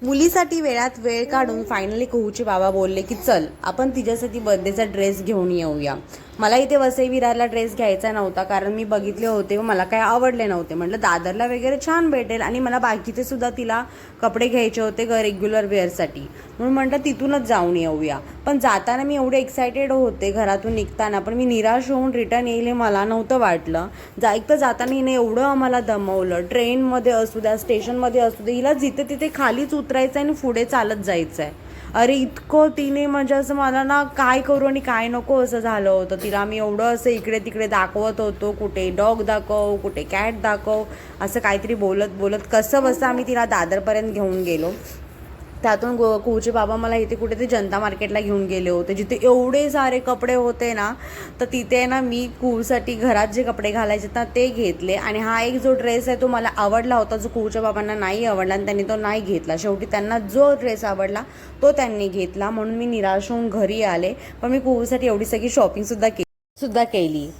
मुलीसाठी वेळात वेळ काढून फायनली कुहूचे बाबा बोलले की चल आपण तिच्यासाठी बर्थडेचा ड्रेस घेऊन येऊया. मला इथे वसई विरारला ड्रेस घ्यायचा नव्हता कारण मी बघितले होते व मला काही आवडले नव्हते. म्हटलं दादरला वगैरे छान भेटेल आणि मला बाकीचे सुद्धा तिला कपडे घ्यायचे होते रेग्युलर वेअरसाठी, म्हणून म्हटलं तिथूनच जाऊन येऊया. पण जाताना मी एवढे एक्सायटेड होते घरातून निघताना, पण मी निराश होऊन रिटर्न येईल हे मला नव्हतं वाटलं. एक तर जाताना हिने एवढं आम्हाला दमवलं, ट्रेनमध्ये असू द्या स्टेशनमध्ये असू द्या, हिला जिथे तिथे खालीच उतरायचं आहे आणि पुढे चालत जायचं आहे. अरे इतकं तिने म्हणजे असं मला ना काय करू आणि काय नको असं झालं होतं. तिला मी एवढं असं इकडे तिकडे दाखवत होतो, कुठे डॉग दाखव कुठे कॅट दाखव असं काहीतरी बोलत बोलत कसं बसं आम्ही तिला दादरपर्यंत घेऊन गेलो. त्यातून कुहूचे बाबा मला इथे कुठे ते जनता मार्केटला घेऊन गेले होते जिथे एवढे सारे कपडे होते ना. तर तिथे ना मी कुहूसाठी घरात जे कपडे घालायचे ना ते घेतले आणि हा एक जो ड्रेस आहे तो मला आवडला होता जो कुहूच्या बाबांना नाही आवडला आणि त्यांनी तो नाही घेतला. शेवटी त्यांना जो ड्रेस आवडला तो त्यांनी घेतला, म्हणून मी निराश होऊन घरी आले. पण मी कुहूसाठी एवढी सगळी शॉपिंग सुद्धा केली.